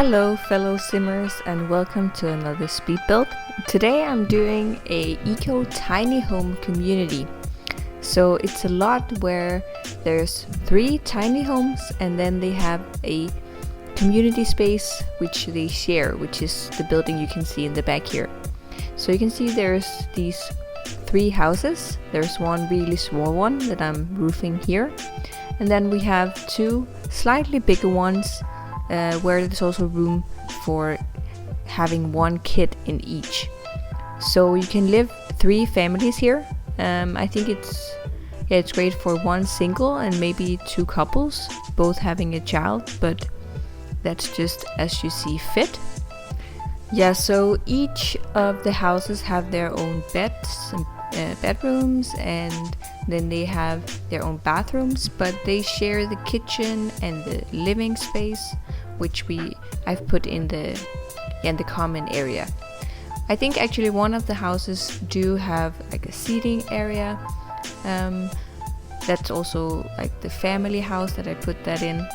Hello fellow simmers and welcome to another speed build. Today I'm doing a eco tiny home community. So it's a lot where there's 3 tiny homes and then they have a community space which they share, which is the building you can see in the back here. So you can see there's these 3 houses. There's one really small one that I'm roofing here. And then we have 2 slightly bigger ones where there's also room for having 1 kid in each. So you can live 3 families here. I think it's great for 1 single and maybe 2 couples, both having a child, but that's just as you see fit. Yeah, so each of the houses have their own beds and bedrooms, and then they have their own bathrooms, but they share the kitchen and the living space, which I've put in the common area. I think actually one of the houses do have like a seating area. That's also like the family house that I put that in.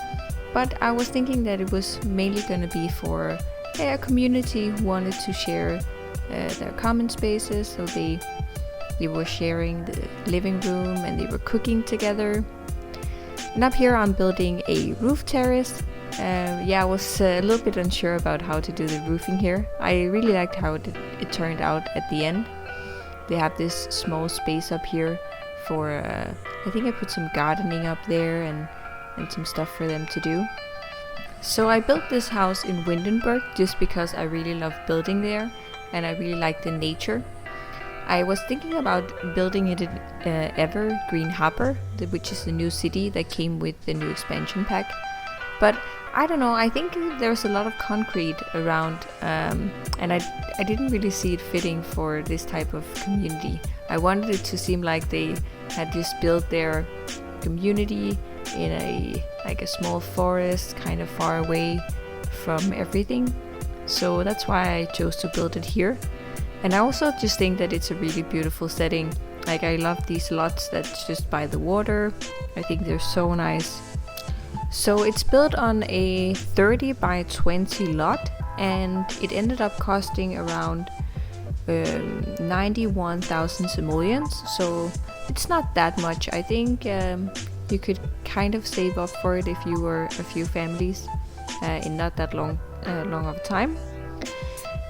But I was thinking that it was mainly going to be for a community who wanted to share their common spaces. So they were sharing the living room and they were cooking together. And up here I'm building a roof terrace. I was a little bit unsure about how to do the roofing here. I really liked how it turned out at the end. They have this small space up here for, I think I put some gardening up there and some stuff for them to do. So I built this house in Windenburg just because I really love building there and I really like the nature. I was thinking about building it in Evergreen Harbor, which is the new city that came with the new expansion pack. But I don't know, I think there's a lot of concrete around and I didn't really see it fitting for this type of community. I wanted it to seem like they had just built their community in a small forest kind of far away from everything. So that's why I chose to build it here. And I also just think that it's a really beautiful setting. Like, I love these lots that's just by the water. I think they're so nice. So it's built on a 30 by 20 lot and it ended up costing around 91,000 simoleons. So it's not that much. I think you could kind of save up for it if you were a few families in not that long of a time.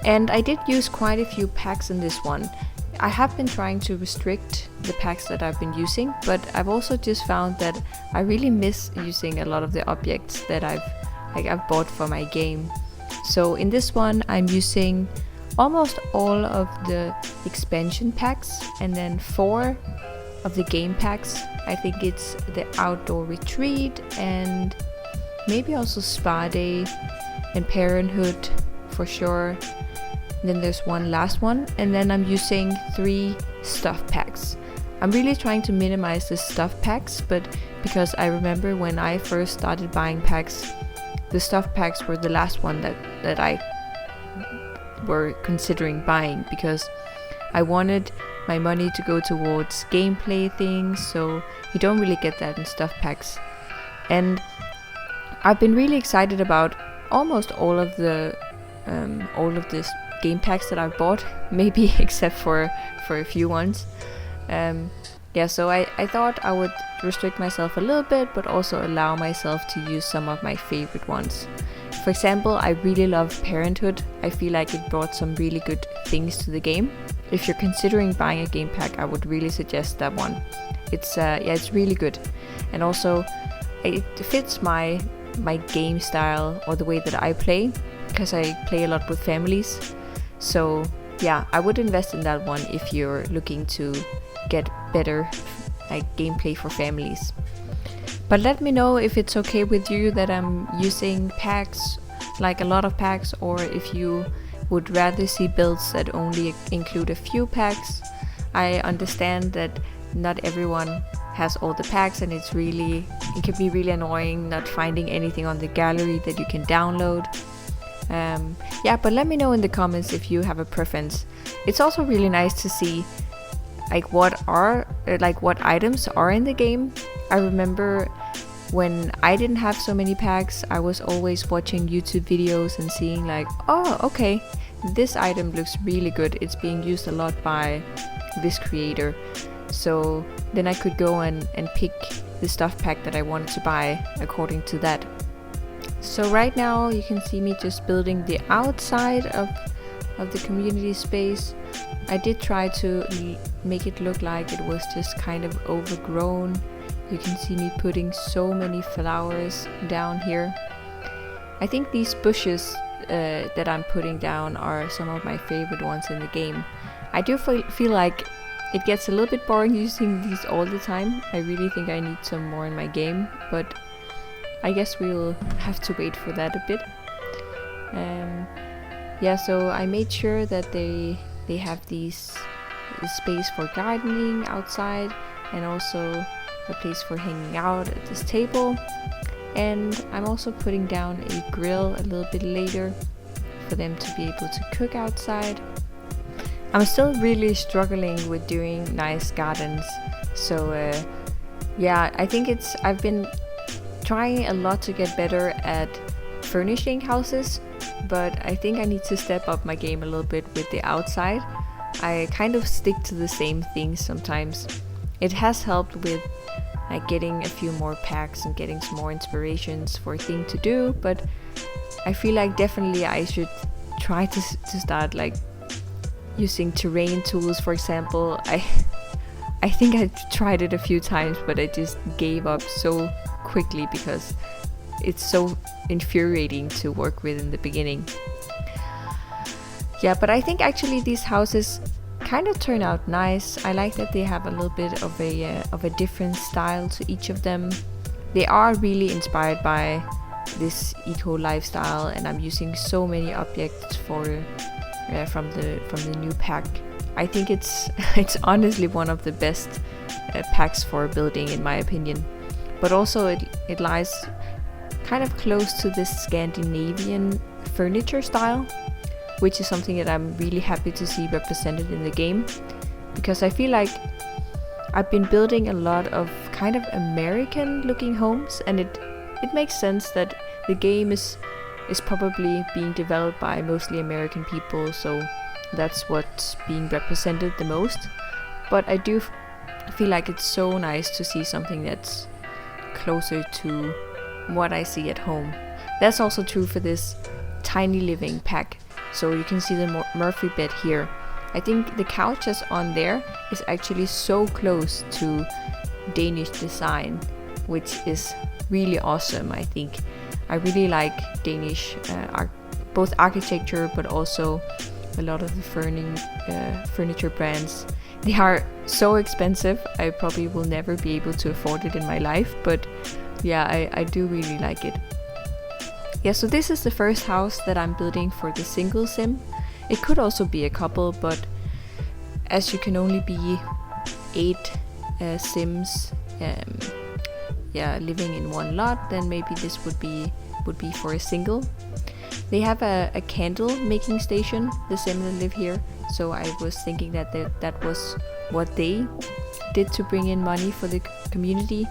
And I did use quite a few packs in this one. I have been trying to restrict the packs that I've been using, but I've also just found that I really miss using a lot of the objects that I've bought for my game. So in this one I'm using almost all of the expansion packs and then 4 of the game packs. I think it's the outdoor retreat and maybe also spa day and parenthood for sure. And then there's one last one, and then I'm using 3 stuff packs. I'm really trying to minimize the stuff packs, but because I remember when I first started buying packs, the stuff packs were the last one that I were considering buying, because I wanted my money to go towards gameplay things, so you don't really get that in stuff packs. And I've been really excited about almost all of this game packs that I've bought, maybe except for a few ones. So I thought I would restrict myself a little bit, but also allow myself to use some of my favorite ones. For example, I really love Parenthood. I feel like it brought some really good things to the game. If you're considering buying a game pack, I would really suggest that one. It's really good, and also it fits my game style or the way that I play, because I play a lot with families. So yeah, I would invest in that one if you're looking to get better gameplay for families. But let me know if it's okay with you that I'm using packs, like a lot of packs, or if you would rather see builds that only include a few packs. I understand that not everyone has all the packs and it can be really annoying not finding anything on the gallery that you can download. But let me know in the comments if you have a preference. It's also really nice to see what items are in the game. I remember when I didn't have so many packs, I was always watching YouTube videos and seeing like, oh, okay, this item looks really good. It's being used a lot by this creator. So then I could go and pick the stuff pack that I wanted to buy according to that. So right now you can see me just building the outside of the community space. I did try to make it look like it was just kind of overgrown. You can see me putting so many flowers down here. I think these bushes that I'm putting down are some of my favorite ones in the game. I do feel like it gets a little bit boring using these all the time. I really think I need some more in my game, but I guess we'll have to wait for that a bit. Yeah, so I made sure that they have this space for gardening outside, and also a place for hanging out at this table. And I'm also putting down a grill a little bit later for them to be able to cook outside. I'm still really struggling with doing nice gardens, so yeah, I think I've been trying a lot to get better at furnishing houses, but I think I need to step up my game a little bit with the outside. I kind of stick to the same things sometimes. It has helped with getting a few more packs and getting some more inspirations for things to do, but I feel like definitely I should try to start like using terrain tools, for example. I think I tried it a few times, but I just gave up so quickly because it's so infuriating to work with in the beginning. Yeah, but I think actually these houses kind of turn out nice. I like that they have a little bit of a different style to each of them. They are really inspired by this eco lifestyle, and I'm using so many objects from the new pack. I think it's honestly one of the best packs for building, in my opinion. But also it lies kind of close to this Scandinavian furniture style, which is something that I'm really happy to see represented in the game, because I feel like I've been building a lot of kind of American looking homes, and it makes sense that the game is probably being developed by mostly American people, so that's what's being represented the most. But I do feel like it's so nice to see something that's closer to what I see at home. That's also true for this tiny living pack. So you can see the Murphy bed here. I think the couch that's on there is actually so close to Danish design, which is really awesome. I think I really like Danish both architecture, but also a lot of the furniture brands. They are so expensive. I probably will never be able to afford it in my life, but yeah, I do really like it. Yeah, so this is the first house that I'm building for the single sim. It could also be a couple, but as you can only be 8 sims living in one lot, then maybe this would be for a single. They have a candle making station, the sim that live here, so I was thinking that that was what they did to bring in money for the community.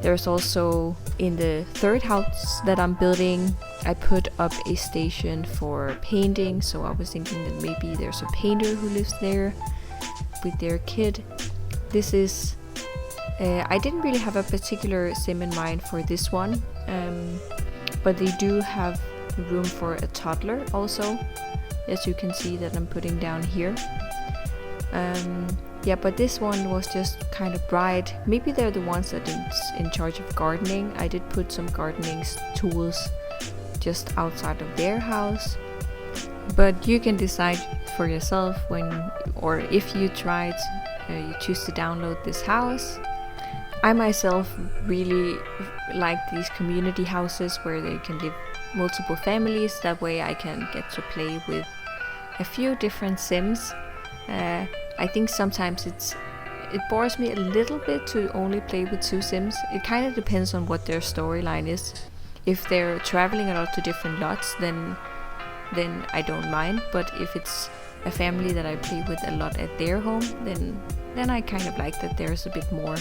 There's also, in the third house that I'm building, I put up a station for painting, so I was thinking that maybe there's a painter who lives there with their kid. This is I didn't really have a particular sim in mind for this one, but they do have room for a toddler also, as you can see that I'm putting down here. Yeah, but this one was just kind of bright. Maybe they're the ones that is in charge of gardening. I did put some gardening tools just outside of their house, but you can decide for yourself when, or if you tried, you choose to download this house. I myself really like these community houses where they can live multiple families. That way I can get to play with a few different sims. I think sometimes it bores me a little bit to only play with 2 sims. It kind of depends on what their storyline is. If they're traveling a lot to different lots, then I don't mind. But if it's a family that I play with a lot at their home, then I kind of like that there's a bit more.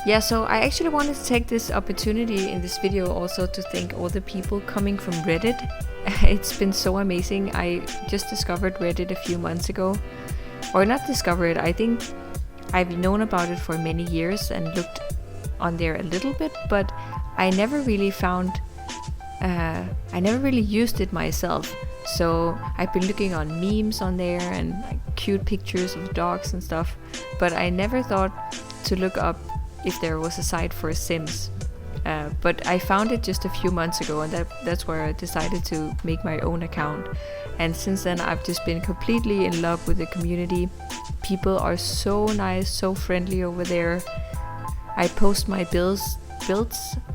Yeah, so I actually wanted to take this opportunity in this video also to thank all the people coming from Reddit. It's been so amazing. I just discovered Reddit a few months ago. Or not discovered, I think I've known about it for many years and looked on there a little bit, but I never really used it myself. So I've been looking on memes on there and like cute pictures of dogs and stuff, but I never thought to look up if there was a site for Sims. But I found it just a few months ago, and that's where I decided to make my own account. And since then I've just been completely in love with the community. People are so nice, so friendly over there. I post my builds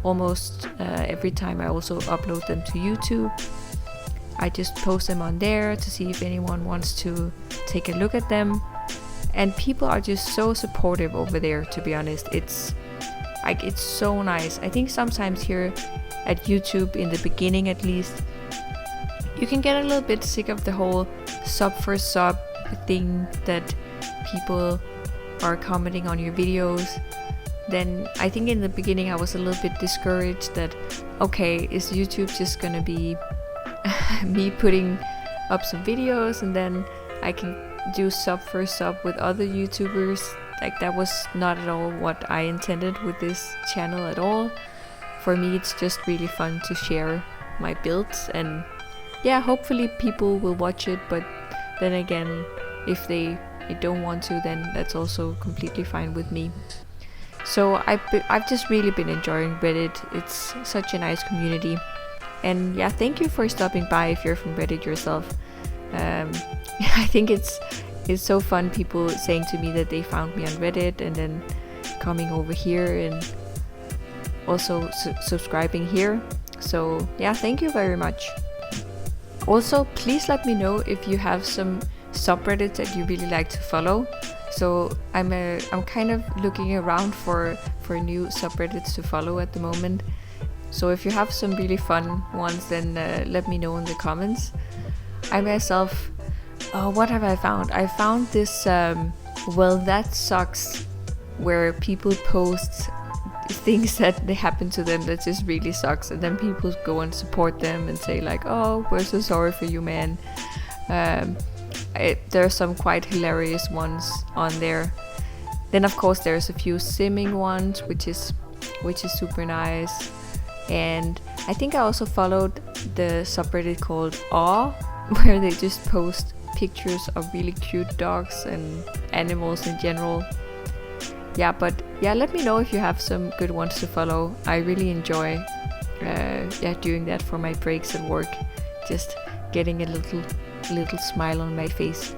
almost every time. I also upload them to YouTube. I just post them on there to see if anyone wants to take a look at them. And people are just so supportive over there, to be honest. It's so nice. I think sometimes here at YouTube, in the beginning at least, you can get a little bit sick of the whole sub for sub thing that people are commenting on your videos. Then I think in the beginning I was a little bit discouraged that, okay, is YouTube just gonna be me putting up some videos and then I can do sub for sub with other YouTubers? Like, that was not at all what I intended with this channel at all. For me, it's just really fun to share my builds, and yeah, hopefully people will watch it, but then again, if they don't want to, then that's also completely fine with me. So I've just really been enjoying Reddit. It's such a nice community, and yeah, thank you for stopping by if you're from Reddit yourself. I think it's so fun, people saying to me that they found me on Reddit and then coming over here and also subscribing here. So yeah, thank you very much. Also, please let me know if you have some subreddits that you really like to follow. So I'm kind of looking around for new subreddits to follow at the moment. So if you have some really fun ones, then let me know in the comments. I myself, what have I found? I found this, well, that sucks, where people post things that they happen to them that just really sucks, and then people go and support them and say like, oh, we're so sorry for you, man. There are some quite hilarious ones on there. Then of course there's a few simming ones, which is super nice. And I think I also followed the subreddit called Aw, where they just post pictures of really cute dogs and animals in general. Yeah, but yeah, let me know if you have some good ones to follow. I really enjoy doing that for my breaks at work, just getting a little smile on my face.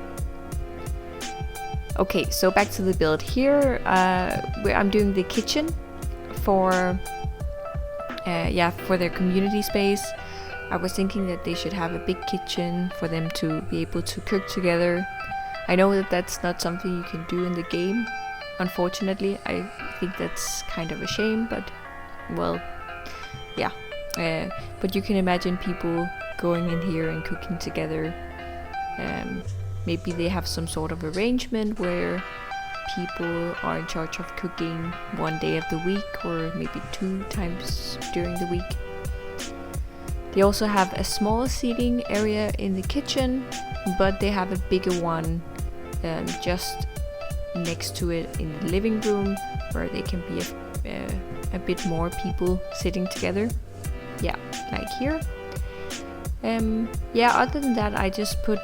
Okay, so back to the build here. I'm doing the kitchen for their community space. I was thinking that they should have a big kitchen for them to be able to cook together. I know that that's not something you can do in the game, unfortunately. I think that's kind of a shame, but well, yeah. But you can imagine people going in here and cooking together. Maybe they have some sort of arrangement where people are in charge of cooking one day of the week, or maybe 2 times during the week. They also have a small seating area in the kitchen, but they have a bigger one just next to it in the living room, where they can be a bit more people sitting together. Yeah, like here. Other than that, I just put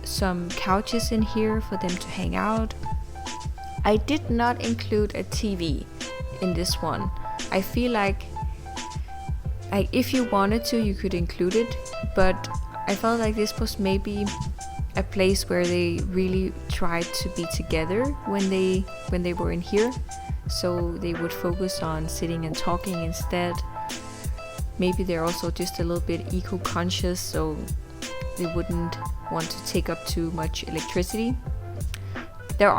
some couches in here for them to hang out. I did not include a TV in this one. I feel like if you wanted to, you could include it, but I felt like this was maybe a place where they really tried to be together when they were in here, so they would focus on sitting and talking instead. Maybe they're also just a little bit eco-conscious, so they wouldn't want to take up too much electricity. There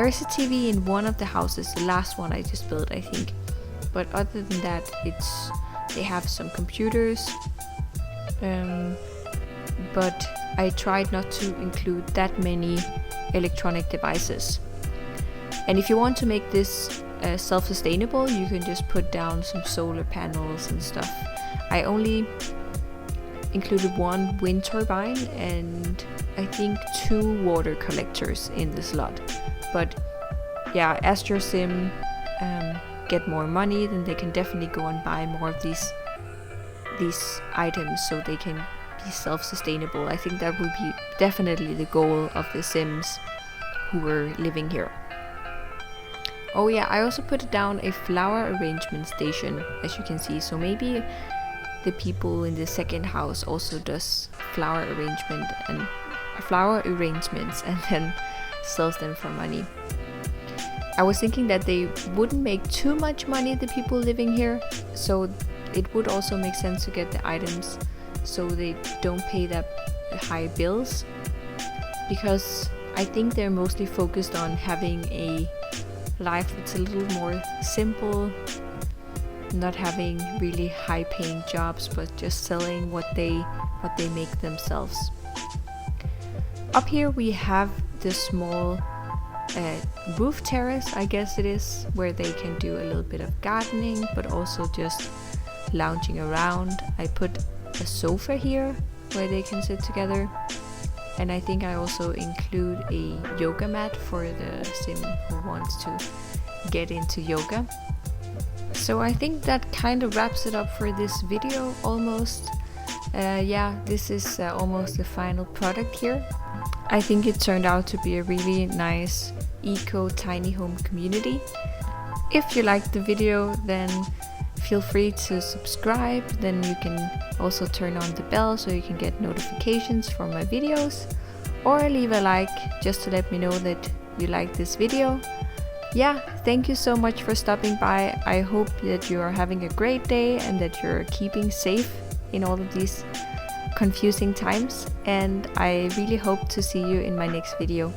is a TV in one of the houses, the last one I just built, I think. But other than that, they have some computers. But I tried not to include that many electronic devices. And if you want to make this self-sustainable, you can just put down some solar panels and stuff. I only included 1 wind turbine and I think 2 water collectors in this lot. But yeah, as your sim get more money, then they can definitely go and buy more of these items so they can be self-sustainable. I think that would be definitely the goal of the sims who are living here. Oh yeah, I also put down a flower arrangement station, as you can see, so maybe the people in the second house also does flower arrangements and then sells them for money. I was thinking that they wouldn't make too much money, the people living here, so it would also make sense to get the items so they don't pay that high bills, because I think they're mostly focused on having a life that's a little more simple, not having really high paying jobs, but just selling what they make themselves. Up here we have the small roof terrace, I guess it is, where they can do a little bit of gardening but also just lounging around. I put a sofa here where they can sit together, and I think I also include a yoga mat for the sim who wants to get into yoga. So I think that kind of wraps it up for this video almost. Yeah, this is almost the final product here. I think it turned out to be a really nice eco tiny home community. If you liked the video, then feel free to subscribe. Then you can also turn on the bell so you can get notifications for my videos, or leave a like just to let me know that you liked this video. Yeah, thank you so much for stopping by. I hope that you are having a great day and that you're keeping safe in all of these confusing times, and I really hope to see you in my next video.